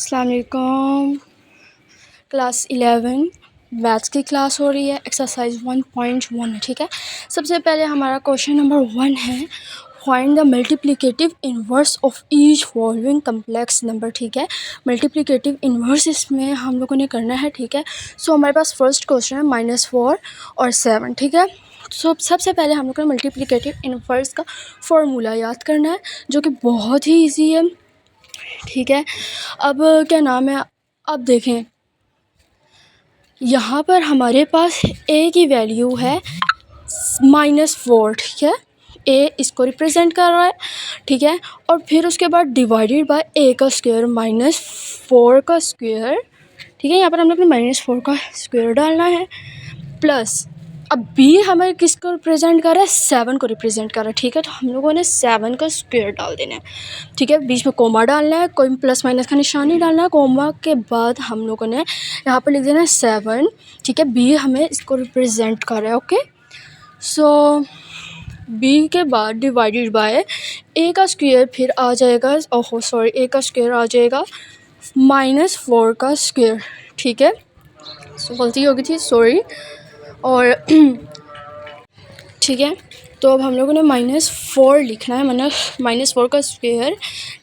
अस्सलाम वालेकुम। Class 11 maths की क्लास हो रही है। एक्सरसाइज 1.1 है, ठीक है। सबसे पहले हमारा क्वेश्चन नंबर 1 है, find the multiplicative inverse of each following complex number, ठीक है। मल्टीप्लिकेटिव इन्वर्स इसमें हम लोगों ने करना है, ठीक है। सो हमारे पास फर्स्ट क्वेश्चन है -4 और 7, ठीक है। सो सबसे पहले हम लोग को मल्टीप्लिकेटिव इन्वर्स का फॉर्मूला याद करना है, जो कि बहुत ही ईजी है, ठीक है। अब क्या नाम है, अब देखें यहाँ पर हमारे पास ए की वैल्यू है -4, ठीक है। ए इसको रिप्रेजेंट कर रहा है, ठीक है। और फिर उसके बाद डिवाइडेड बाय ए का स्क्वायर -4 का स्क्वायर, ठीक है। यहाँ पर हम लोग ने -4 का स्क्वायर डालना है, प्लस अब बी हमें किसको रिप्रेजेंट कर रहा है, 7 को रिप्रेजेंट कर रहा है, ठीक है। तो हम लोगों ने 7 का स्क्वायर डाल देना है, ठीक है। बीच में कोमा डालना है, कोई प्लस माइनस का निशान नहीं डालना है। कोमा के बाद हम लोगों ने यहाँ पर लिख देना है 7, ठीक है। बी हमें इसको रिप्रेजेंट कर रहा है, ओके। सो बी के बाद डिवाइडेड बाय ए का स्क्वायर फिर आ जाएगा, ओहो सॉरी, ए का स्क्वायर आ जाएगा -4 का स्क्वायर, ठीक है। सो गलती हो गई थी, सॉरी। और ठीक है, तो अब हम लोगों ने -4 लिखना है, मतलब -4 का स्क्वायर,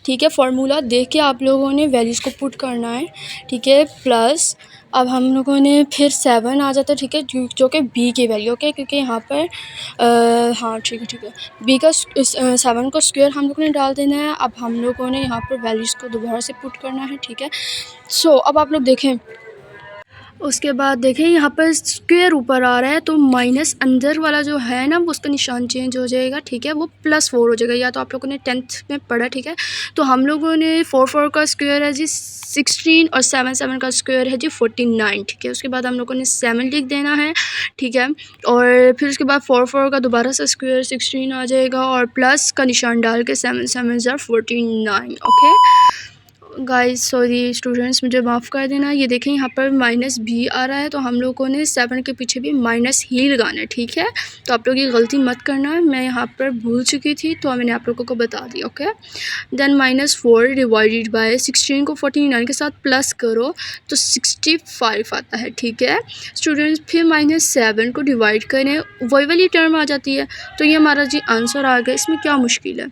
ठीक है। फार्मूला देख के आप लोगों ने वैल्यूज़ को पुट करना है, ठीक है। प्लस अब हम लोगों ने फिर 7 आ जाता है, ठीक है, जो कि बी की वैल्यू, ओके। क्योंकि यहाँ पर हाँ ठीक है, बी का 7 का स्क्वायर हम लोगों ने डाल देना है। अब हम लोगों ने यहाँ पर वैल्यूज़ को दोबारा से पुट करना है, ठीक है। सो अब आप लोग देखें, उसके बाद देखें यहाँ पर स्क्वायर ऊपर आ रहा है, तो माइनस अंदर वाला जो है ना, वो उसका निशान चेंज हो जाएगा, ठीक है। वो +4 हो जाएगा, या तो आप लोगों ने 10th में पढ़ा, ठीक है। तो हम लोगों ने 4 का स्क्वायर है जी 16 और 7 का स्क्वायर है जी 49, ठीक है। उसके बाद हम लोगों ने 7 लिख देना है, ठीक है। और फिर उसके बाद 4 का दोबारा से स्क्वायर 16 आ जाएगा, और प्लस का निशान डाल के 7 7 49, ओके। गाइस सॉरी स्टूडेंट्स, मुझे माफ़ कर देना। ये देखें यहाँ पर -b आ रहा है, तो हम लोगों ने 7 के पीछे भी माइनस ही लगाना है, ठीक है। तो आप लोग ये गलती मत करना, मैं यहाँ पर भूल चुकी थी, तो मैंने आप लोगों को बता दी, ओके। देन -4 डिवाइडेड बाय 16 को 49 के साथ प्लस करो तो 65 आता है, ठीक है स्टूडेंट्स। फिर -7 को डिवाइड करें, वही वाली टर्म आ जाती है, तो ये हमारा जी आंसर आ गया। इसमें क्या मुश्किल है,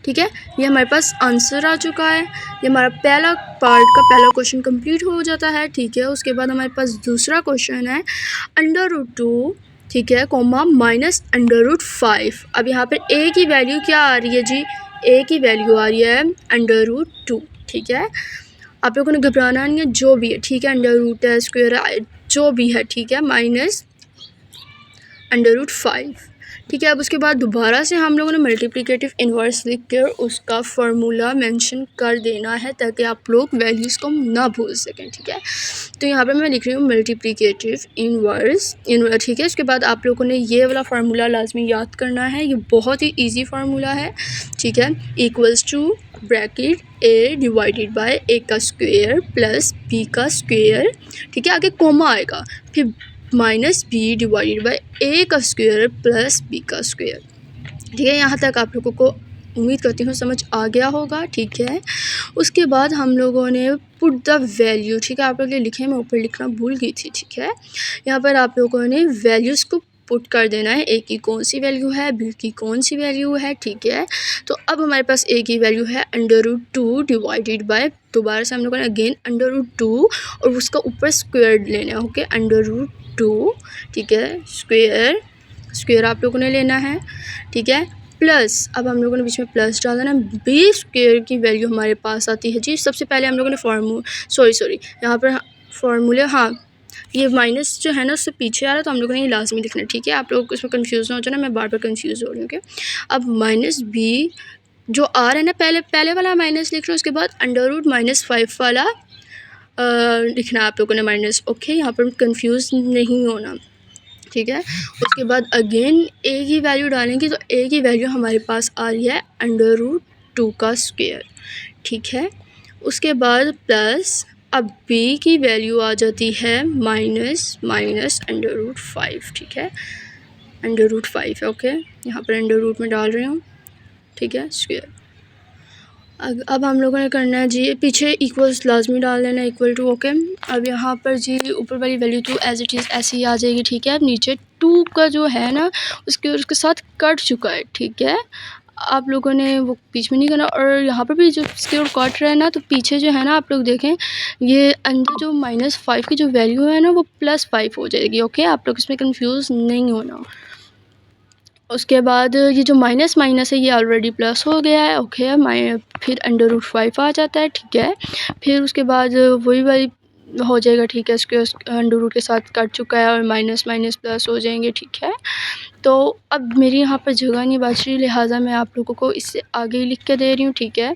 ठीक है। ये हमारे पास आंसर आ चुका है। ये हमारा पहला पार्ट का पहला क्वेश्चन कंप्लीट हो जाता है, ठीक है। उसके बाद हमारे पास दूसरा क्वेश्चन है √2, ठीक है, कोमा -√5। अब यहाँ पर ए की वैल्यू क्या आ रही है जी, ए की वैल्यू आ रही है √2, ठीक है। आप लोगों ने घबराना नहीं है, जो भी है, ठीक है। √2 है, स्क्वायर है, जो भी है, ठीक है, -√5, ठीक है। अब उसके बाद दोबारा से हम लोगों ने मल्टीप्लिकेटिव इन्वर्स लिख कर उसका फार्मूला मेंशन कर देना है, ताकि आप लोग वैल्यूज़ को ना भूल सकें, ठीक है। तो यहाँ पे मैं लिख रही हूँ मल्टीप्लिकेटिव इन्वर्स, ठीक है। उसके बाद आप लोगों ने ये वाला फार्मूला लाजमी याद करना है, ये बहुत ही ईजी फार्मूला है, ठीक है। =, Bracket a divided by a का स्क्वायर प्लस b का स्क्वायर, ठीक है। आगे कोमा आएगा, फिर -b डिवाइडेड बाय a का स्क्वायर प्लस b का स्क्वायर, ठीक है। यहाँ तक आप लोगों को उम्मीद करती हूँ समझ आ गया होगा, ठीक है। उसके बाद हम लोगों ने पुट द वैल्यू, ठीक है। आप लोग ये लिखे, मैं ऊपर लिखना भूल गई थी, ठीक है। यहाँ पर आप लोगों ने वैल्यूज़ को पुट कर देना है, ए की कौन सी वैल्यू है, बी की कौन सी वैल्यू है, ठीक है। तो अब हमारे पास ए की वैल्यू है √2 डिवाइडेड बाय, दोबारा से हम लोगों ने अगेन √2 और उसका ऊपर स्क्वायर लेना है, ओके। √2, ठीक है, स्क्वायर आप लोगों ने लेना है, ठीक है। प्लस अब हम लोगों ने बीच में प्लस डाल देना। बी स्क्वायर की वैल्यू हमारे पास आती है जी, सबसे पहले हम लोगों ने सॉरी यहाँ पर फार्मूले, हाँ ये माइनस जो है ना उससे पीछे आ रहा है, तो हम लोगों ने ये लाजमी लिखना है, ठीक है। आप लोग इसमें कंफ्यूज ना हो जाना, मैं बार बार कंफ्यूज हो रही हूँ, ओके। अब -b जो आ रहा है ना, पहले वाला माइनस लिख रहे हो, उसके बाद √-5 वाला लिखना है आप लोगों ने माइनस, ओके। यहाँ पर कंफ्यूज नहीं होना, ठीक है। उसके बाद अगेन ए की वैल्यू डालेंगे, तो ए की वैल्यू हमारे पास आ रही है √2 का स्क्वायर, ठीक है। उसके बाद प्लस अब बी की वैल्यू आ जाती है -√5, ठीक है। √5 है, ओके। यहाँ पर अंडर रूट में डाल रही हूँ, ठीक है, स्क्वायर। अब हम लोगों ने करना है जी, पीछे इक्वल्स लाजमी डाल देना, इक्वल टू, ओके। अब यहाँ पर जी ऊपर वाली वैल्यू तो एज इट इज़ ऐसी ही आ जाएगी, ठीक है। अब नीचे 2 का जो है ना उसके साथ कट चुका है, ठीक है। आप लोगों ने वो बीच में नहीं करना, और यहाँ पर भी जो स्क्वायर कट रहा है ना, तो पीछे जो है ना आप लोग देखें, ये अंदर जो -5 की जो वैल्यू है ना वो +5 हो जाएगी, ओके। आप लोग इसमें कंफ्यूज नहीं होना। उसके बाद ये जो माइनस माइनस है ये ऑलरेडी प्लस हो गया है, ओके। फिर √5 आ जाता है, ठीक है। फिर उसके बाद वही हो जाएगा, ठीक है। इसके √ के साथ कट चुका है और माइनस माइनस प्लस हो जाएंगे, ठीक है। तो अब मेरी यहाँ पर जगह नहीं बच रही, लिहाजा मैं आप लोगों को इससे आगे ही लिख के दे रही हूँ, ठीक है।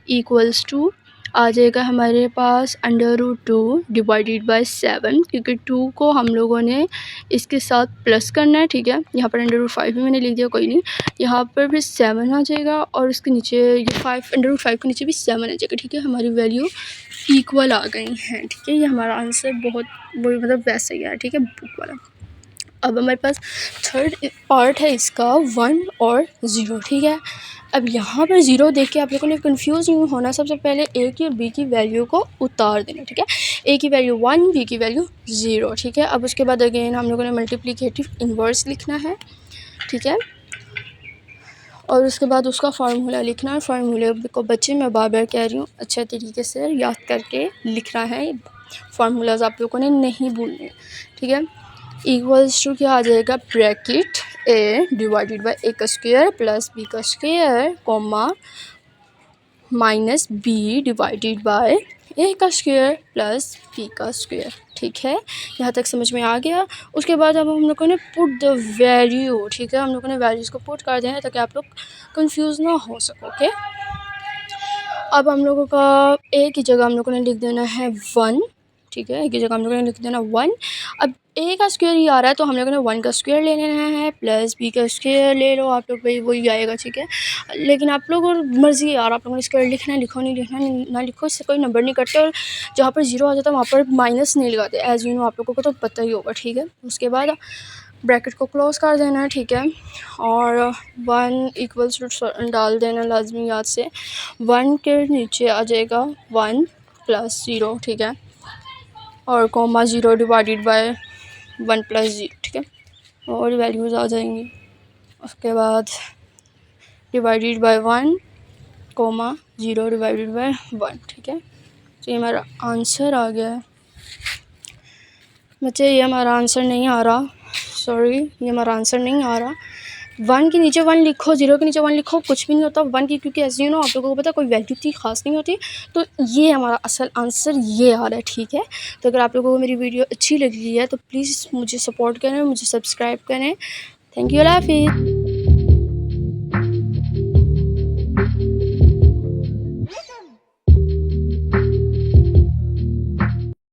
इक्वल्स टू आ जाएगा हमारे पास √2 डिवाइडेड बाय 7, क्योंकि 2 को हम लोगों ने इसके साथ प्लस करना है, ठीक है। यहाँ पर √5 भी मैंने लिख दिया, कोई नहीं। यहाँ पर भी 7 आ जाएगा और इसके नीचे ये 5 √5 के नीचे भी 7 आ जाएगा, ठीक है। हमारी वैल्यू इक्वल आ गई हैं, ठीक है। ये हमारा आंसर बहुत वही मतलब वैसे ही है, ठीक है, बुक वाला। अब हमारे पास थर्ड पार्ट है इसका 1 और 0, ठीक है। अब यहाँ पर 0 देख के आप लोगों ने कंफ्यूज नहीं होना। सबसे पहले ए की और बी की वैल्यू को उतार देना, ठीक है। ए की वैल्यू 1, बी की वैल्यू 0, ठीक है। अब उसके बाद अगेन हम लोगों ने मल्टीप्लिकेटिव इन्वर्स लिखना है, ठीक है। और उसके बाद उसका फार्मूला लिखना है। फार्मूले को बच्चे मैं बार बार कह रही हूँ, अच्छे तरीके से याद करके लिखना है। फार्मूलाज आप लोगों ने नहीं भूलने, ठीक है। इक्वल्स टू क्या आ जाएगा, bracket a divided by a का स्क्वायर प्लस बी का square comma minus b divided by a का स्क्वायर प्लस बी का स्क्वायर, ठीक है। यहाँ तक समझ में आ गया। उसके बाद अब हम लोगों ने पुट द वैल्यू, ठीक है। हम लोगों ने वैल्यूज़ को पुट कर देना ताकि आप लोग कंफ्यूज ना हो सको, ओके। अब हम लोगों का ए की जगह हम लोगों ने लिख देना है 1, ठीक है। ए की जगह हम लोगों ने लिख देना 1। अब ए का स्क्वायर ही आ रहा है तो हम लोगों ने 1 का स्क्वायर ले लेना है, प्लस बी का स्क्वायर ले लो आप लोग, भाई वही आएगा, ठीक है। लेकिन आप लोग और मर्ज़ी यार, आप लोगों ने स्क्वायर लिखना है लिखो, नहीं लिखना ना लिखो, इससे कोई नंबर नहीं कटते। और जहाँ पर 0 आ जाता है वहाँ पर माइनस नहीं लगाते, एज यू नो, आप लोगों को तो पता ही होगा, ठीक है। उसके बाद ब्रैकेट को क्लोज़ कर देना है, ठीक है। और 1 इक्वल्स टू डाल देना लाजमी याद से। 1 के नीचे आ जाएगा 1 + 0, ठीक है। और कॉमा 0 डिवाइडेड बाय 1 + 0, ठीक है। और वैल्यूज़ आ जाएंगी। उसके बाद divided by 1 comma 0 divided by 1, ठीक है। तो ये हमारा आंसर आ गया है बच्चे। ये हमारा आंसर नहीं आ रहा, सॉरी, ये हमारा आंसर नहीं आ रहा। 1 के नीचे 1 लिखो, 0 के नीचे 1 लिखो, कुछ भी नहीं होता 1 की, क्योंकि ऐसे यू नो आप लोगों को पता कोई वैल्यू इतनी खास नहीं होती। तो ये हमारा असल आंसर ये आ रहा है, ठीक है। तो अगर आप लोगों को मेरी वीडियो अच्छी लगी है तो प्लीज़ मुझे सपोर्ट करें, मुझे सब्सक्राइब करें। थैंक यू, अल्लाह हाफिज़।